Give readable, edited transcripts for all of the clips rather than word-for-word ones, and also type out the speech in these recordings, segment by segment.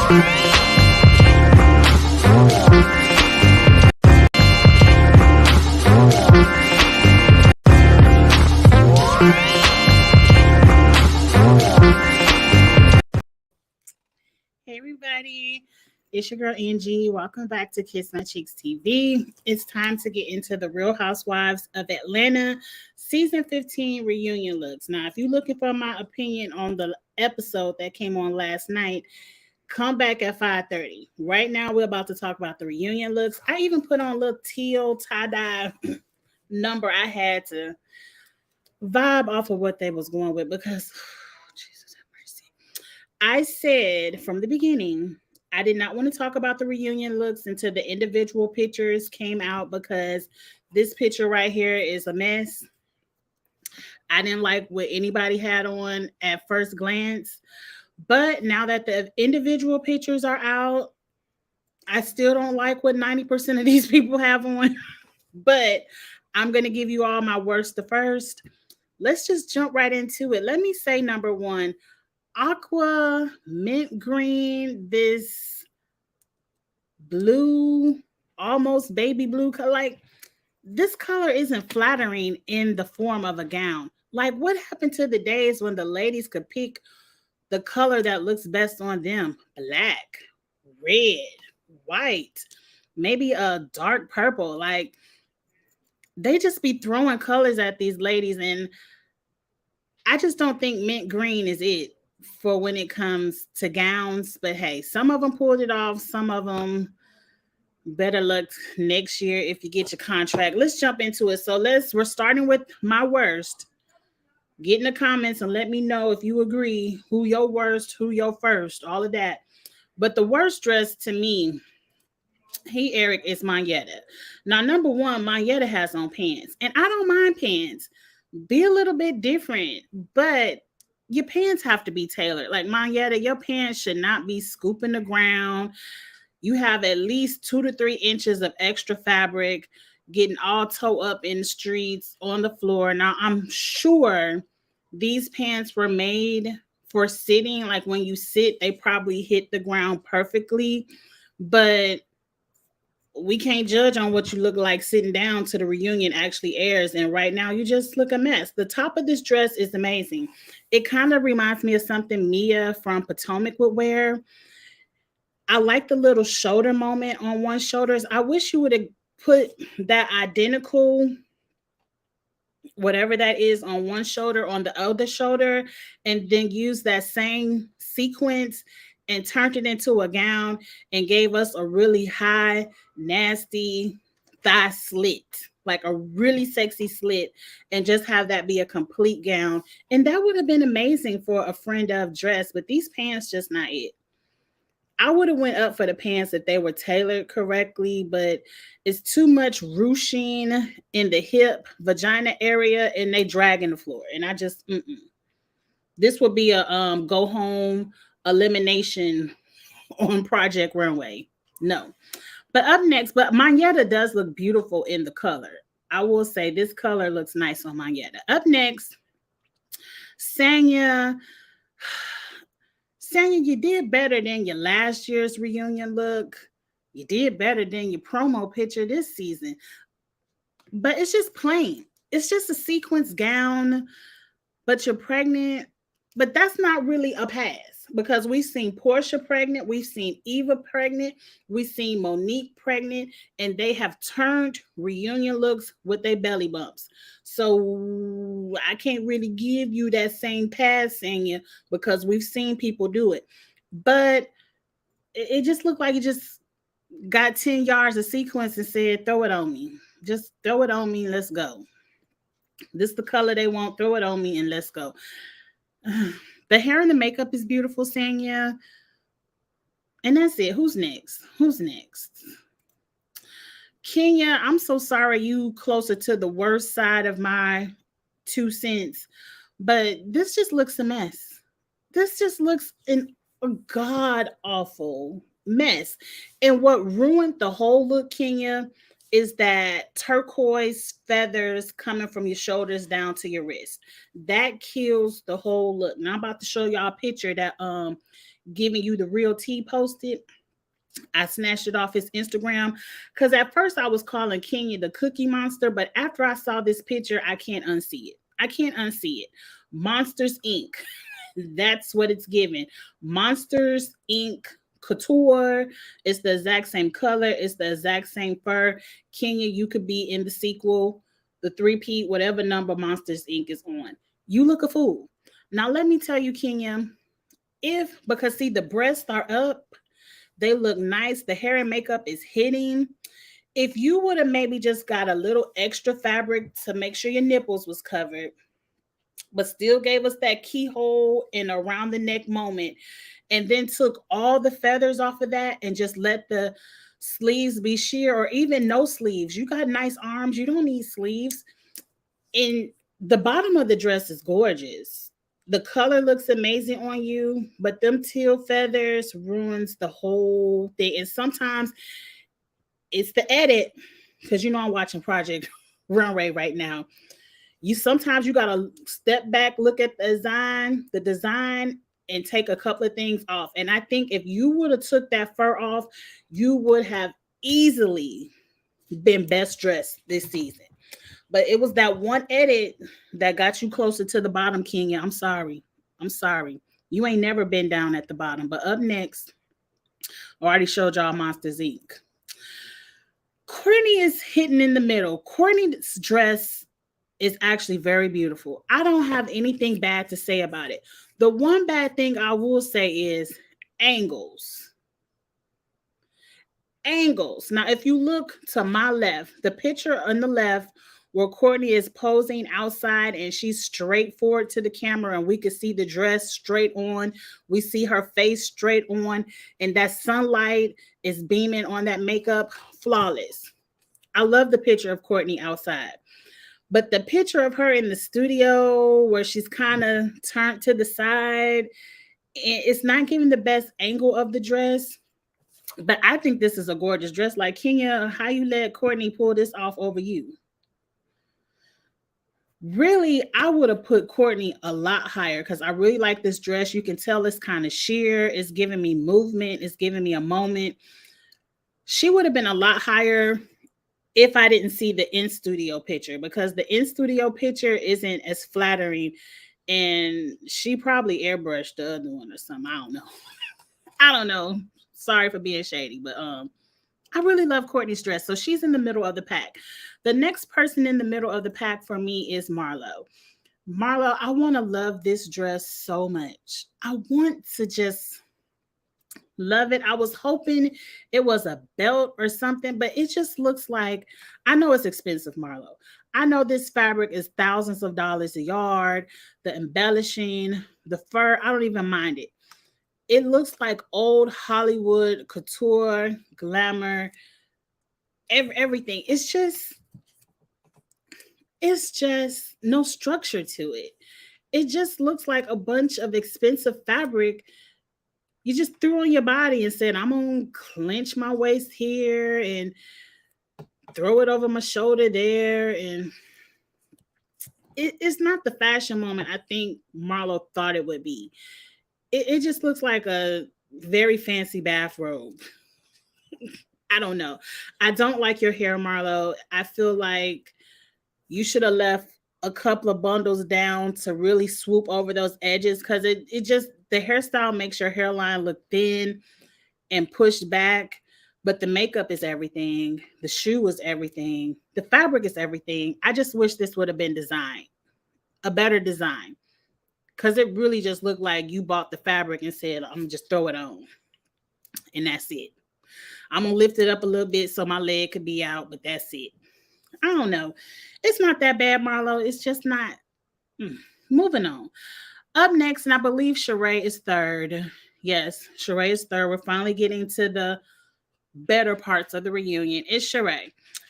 Hey everybody, it's your girl Angie. Welcome back to Kiss My Cheeks TV. It's time to get into the Real Housewives of Atlanta season 15 reunion looks. Now, if you're looking for my opinion on the episode that came on last night, come back at 5:30. Right now, we're about to talk about the reunion looks. I even put on a little teal tie-dye number. I had to vibe off of what they was going with because Jesus have mercy. I said from the beginning, I did not want to talk about the reunion looks until the individual pictures came out because this picture right here is a mess. I didn't like what anybody had on at first glance. But now that the individual pictures are out, I still don't like what 90% of these people have on. But I'm going to give you all my worst to first. Let's just jump right into it. Let me say number one, aqua mint green, this blue, almost baby blue color. Like, this color isn't flattering in the form of a gown. Like, what happened to the days when the ladies could pick the color that looks best on them? Black, red, white, maybe a dark purple. Like, they just be throwing colors at these ladies, and I just don't think mint green is it for when it comes to gowns. But hey, some of them pulled it off. Some of them better luck next year if you get your contract. Let's jump into it. So we're starting with my worst. Get in the comments and let me know if you agree, who your worst, who your first, all of that. But the worst dress to me, hey Eric, is Marietta. Now, number one, Marietta has on pants, and I don't mind pants. Be a little bit different, but your pants have to be tailored. Like Marietta, your pants should not be scooping the ground. You have at least 2 to 3 inches of extra fabric getting all toe up in the streets on the floor. Now, I'm sure these pants were made for sitting. Like when you sit, they probably hit the ground perfectly, but we can't judge on what you look like sitting down till the reunion actually airs. And right now you just look a mess. The top of this dress is amazing. It kind of reminds me of something Mia from Potomac would wear. I like the little shoulder moment on one shoulders. I wish you would have put that identical, whatever that is, on one shoulder on the other shoulder, and then use that same sequence and turned it into a gown and gave us a really high, nasty thigh slit, like a really sexy slit, and just have that be a complete gown. And that would have been amazing for a friend of dress, but these pants just not it. I would have went up for the pants if they were tailored correctly, but it's too much ruching in the hip, vagina area, and they dragging the floor. And I just, this would be a go home elimination on Project Runway. No. But up next, but Marietta does look beautiful in the color. I will say this color looks nice on Marietta. Up next, Sanya. Sanya, you did better than your last year's reunion look. You did better than your promo picture this season. But it's just plain. It's just a sequence gown, but you're pregnant. But that's not really a pass because we've seen Portia pregnant. We've seen Eva pregnant. We've seen Monique pregnant. And they have turned reunion looks with their belly bumps. So I can't really give you that same pass, Sanya, because we've seen people do it. But it just looked like it just got 10 yards of sequence and said, throw it on me. Just throw it on me. Let's go. This is the color they want. Throw it on me and let's go. The hair and the makeup is beautiful, Sanya. And that's it. Who's next? Who's next? Kenya, I'm so sorry you closer to the worst side of my 2 cents, but this just looks a mess. This just looks a god awful mess. And what ruined the whole look, Kenya, is that turquoise feathers coming from your shoulders down to your wrist. That kills the whole look. Now I'm about to show y'all a picture that giving you the real tea posted. I snatched it off his Instagram because at first I was calling Kenya the Cookie Monster, but after I saw this picture, I can't unsee it. I can't unsee it. Monsters Inc. That's what it's giving. Monsters Inc. Couture. It's the exact same color. It's the exact same fur. Kenya, you could be in the sequel, the three-peat, whatever number Monsters Inc. is on. You look a fool. Now let me tell you, Kenya, because see, the breasts are up, they look nice. The hair and makeup is hitting. If you would have maybe just got a little extra fabric to make sure your nipples was covered, but still gave us that keyhole and around the neck moment, and then took all the feathers off of that and just let the sleeves be sheer or even no sleeves. You got nice arms. You don't need sleeves. And the bottom of the dress is gorgeous. The color looks amazing on you, but them teal feathers ruins the whole thing. And sometimes it's the edit, because you know I'm watching Project Runway right now. Sometimes you gotta step back, look at the design, and take a couple of things off. And I think if you would have took that fur off, you would have easily been best dressed this season. But it was that one edit that got you closer to the bottom, Kenya. I'm sorry. You ain't never been down at the bottom. But up next, I already showed y'all Monsters Inc. Courtney is hitting in the middle. Courtney's dress is actually very beautiful. I don't have anything bad to say about it. The one bad thing I will say is angles. Now, if you look to my left, the picture on the left where Courtney is posing outside and she's straight forward to the camera and we can see the dress straight on. We see her face straight on, and that sunlight is beaming on that makeup. Flawless. I love the picture of Courtney outside. But the picture of her in the studio where she's kind of turned to the side, it's not giving the best angle of the dress. But I think this is a gorgeous dress. Like, Kenya, how you let Courtney pull this off over you? Really, I would have put Courtney a lot higher because I really like this dress. You can tell it's kind of sheer. It's giving me movement. It's giving me a moment. She would have been a lot higher if I didn't see the in-studio picture, because the in-studio picture isn't as flattering, and she probably airbrushed the other one or something. I don't know. Sorry for being shady, but I really love Courtney's dress. So she's in the middle of the pack. The next person in the middle of the pack for me is Marlo. Marlo, I want to love this dress so much. I want to just love it. I was hoping it was a belt or something, but it just looks like, I know it's expensive, Marlo. I know this fabric is thousands of dollars a yard. The embellishing, the fur, I don't even mind it. It looks like old Hollywood couture, glamour, everything. It's just no structure to it. It just looks like a bunch of expensive fabric you just threw on your body and said, I'm going to clench my waist here and throw it over my shoulder there. And it's not the fashion moment I think Marlo thought it would be. It just looks like a very fancy bathrobe. I don't know. I don't like your hair, Marlo. I feel like you should have left a couple of bundles down to really swoop over those edges, because it just, the hairstyle makes your hairline look thin and pushed back, but the makeup is everything. The shoe is everything. The fabric is everything. I just wish this would have been designed, a better design, because it really just looked like you bought the fabric and said, I'm gonna just throw it on and that's it. I'm gonna lift it up a little bit so my leg could be out, but that's it. I don't know. It's not that bad, Marlo. It's just not. Moving on. Up next, and I believe Chara is third. Yes, Chara is third. We're finally getting to the better parts of the reunion. It's Chara.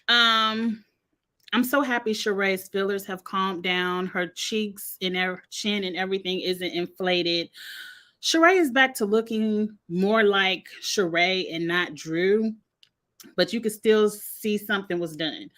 I'm so happy Chara's fillers have calmed down. Her cheeks and her chin and everything isn't inflated. Chara is back to looking more like Chara and not Drew, but you can still see something was done.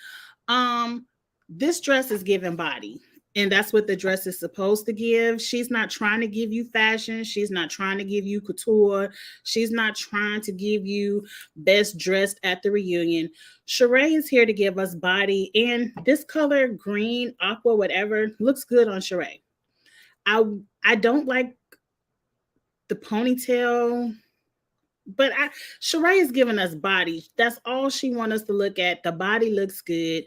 This dress is giving body. And that's what the dress is supposed to give. She's not trying to give you fashion. She's not trying to give you couture. She's not trying to give you best dressed at the reunion. Sheree is here to give us body. And this color, green, aqua, whatever, looks good on Sheree. I don't like the ponytail, but Sheree is giving us body. That's all she wants us to look at. The body looks good.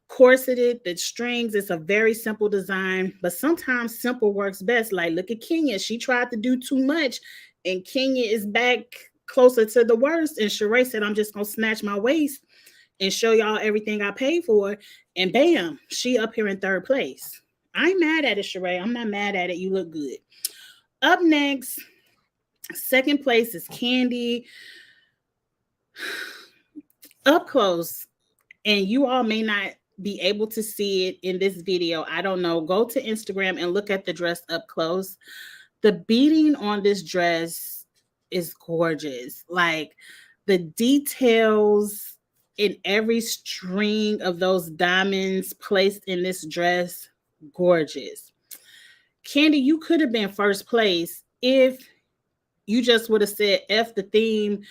Corseted, the strings, it's a very simple design, but sometimes simple works best. Like, look at Kenya. She tried to do too much, and Kenya is back closer to the worst. And Sheree said, I'm just going to snatch my waist and show y'all everything I paid for. And bam, she up here in third place. I ain't mad at it, Sheree. I'm not mad at it. You look good. Up next, second place is Candy. Up close, and you all may not be able to see it in this video. I don't know. Go to Instagram and look at the dress up close. The beading on this dress is gorgeous. Like, the details in every string of those diamonds placed in this dress, gorgeous. Candy, you could have been first place if you just would have said F the theme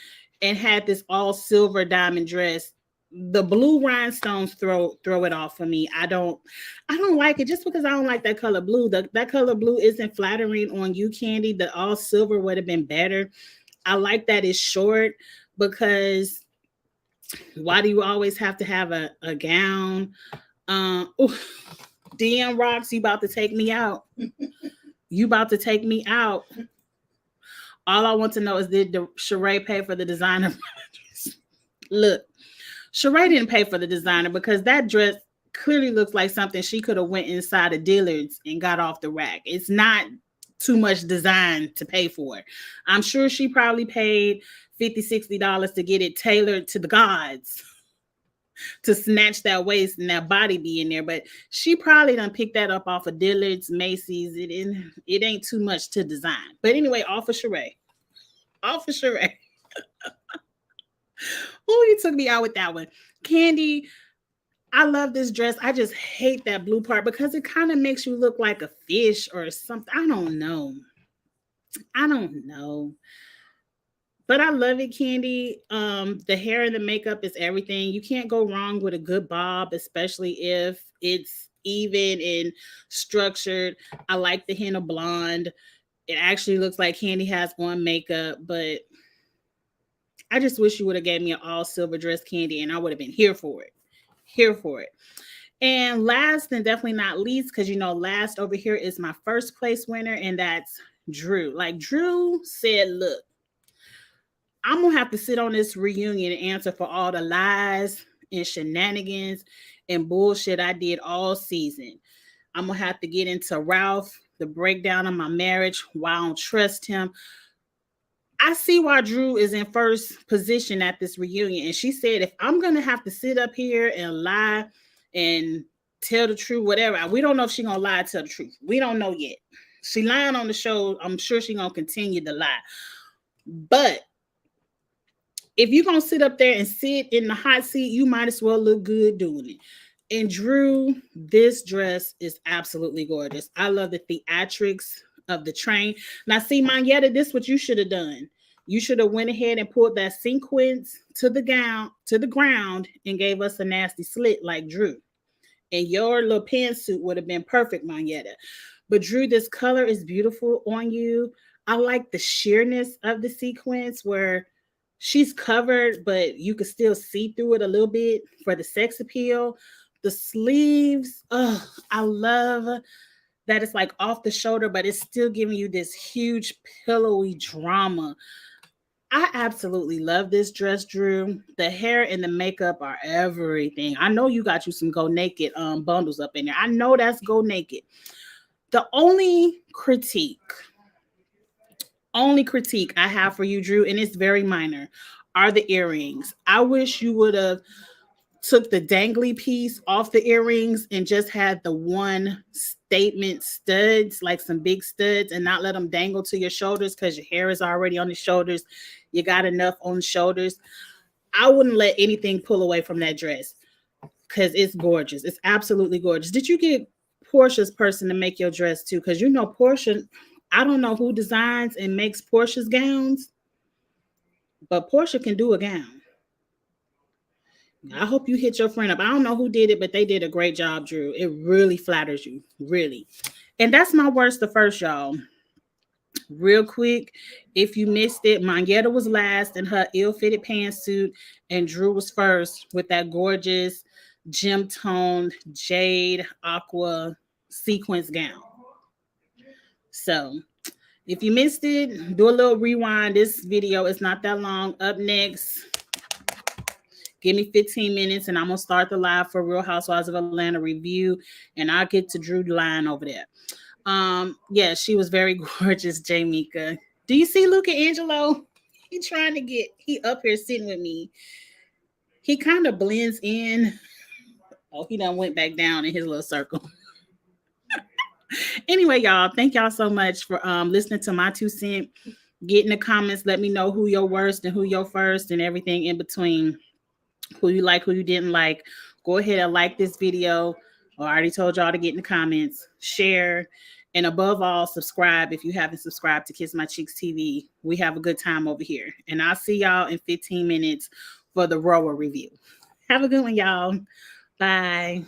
and had this all silver diamond dress. The blue rhinestones throw it off for me. I don't like it just because I don't like that color blue. That color blue isn't flattering on you, Candy. The all silver would have been better. I like that it's short, because why do you always have to have a gown? DM Rocks, you about to take me out. You about to take me out. All I want to know is, did Sheree pay for the designer? Look, Sheree didn't pay for the designer, because that dress clearly looks like something she could have went inside of Dillard's and got off the rack. It's not too much design to pay for. I'm sure she probably paid $50, $60 to get it tailored to the gods, to snatch that waist and that body be in there. But she probably done picked that up off of Dillard's, Macy's. It ain't too much to design. But anyway, off of Sheree. Off of Sheree. Oh, you took me out with that one. Candy, I love this dress. I just hate that blue part, because it kind of makes you look like a fish or something. I don't know. But I love it, Candy. The hair and the makeup is everything. You can't go wrong with a good bob, especially if it's even and structured. I like the henna blonde. It actually looks like Candy has on makeup, but I just wish you would have gave me an all silver dress, Candy, and I would have been here for it. Here for it. And last and definitely not least, because last over here is my first place winner, and that's Drew. Like, Drew said, look, I'm going to have to sit on this reunion and answer for all the lies and shenanigans and bullshit I did all season. I'm going to have to get into Ralph, the breakdown of my marriage, why I don't trust him. I see why Drew is in first position at this reunion. And she said, if I'm going to have to sit up here and lie and tell the truth, whatever, we don't know if she's going to lie or tell the truth. We don't know yet. She lying on the show. I'm sure she's going to continue to lie. But if you're going to sit up there and sit in the hot seat, you might as well look good doing it. And Drew, this dress is absolutely gorgeous. I love the theatrics of the train. Now, see, Marietta, this is what you should have done. You should have went ahead and pulled that sequence to the ground and gave us a nasty slit like Drew. And your little pantsuit would have been perfect, Marietta. But Drew, this color is beautiful on you. I like the sheerness of the sequence where she's covered, but you can still see through it a little bit for the sex appeal. The sleeves, I love that it's like off the shoulder, but it's still giving you this huge pillowy drama. I absolutely love this dress, Drew. The hair and the makeup are everything. I know you got you some Go Naked bundles up in there. I know that's Go Naked. The only critique I have for you, Drew, and it's very minor, are the earrings. I wish you would have took the dangly piece off the earrings and just had the one statement studs, like some big studs, and not let them dangle to your shoulders, because your hair is already on the shoulders. You got enough on the shoulders. I wouldn't let anything pull away from that dress, because it's gorgeous. It's absolutely gorgeous. Did you get Portia's person to make your dress too, because you know Portia. I don't know who designs and makes Portia's gowns, but Portia can do a gown. I hope you hit your friend up. I don't know who did it, but they did a great job, Drew. It really flatters you, really. And that's my worst to first, y'all. Real quick, if you missed it, Marietta was last in her ill-fitted pantsuit, and Drew was first with that gorgeous gem-toned jade aqua sequence gown. So if you missed it, do a little rewind. This video is not that long. Up next, give me 15 minutes and I'm going to start the live for Real Housewives of Atlanta review, and I'll get to Drew line over there. Yeah, she was very gorgeous, Jamaica. Do you see Luca Angelo? He up here sitting with me. He kind of blends in. Oh, he done went back down in his little circle. Anyway, y'all, thank y'all so much for listening to my 2 cents. Get in the comments. Let me know who your worst and who your first and everything in between. Who you like, who you didn't like. Go ahead and like this video. I already told y'all to get in the comments, share, and above all, subscribe if you haven't subscribed to Kiss My Cheeks TV. We have a good time over here. And I'll see y'all in 15 minutes for the Rower review. Have a good one, y'all. Bye.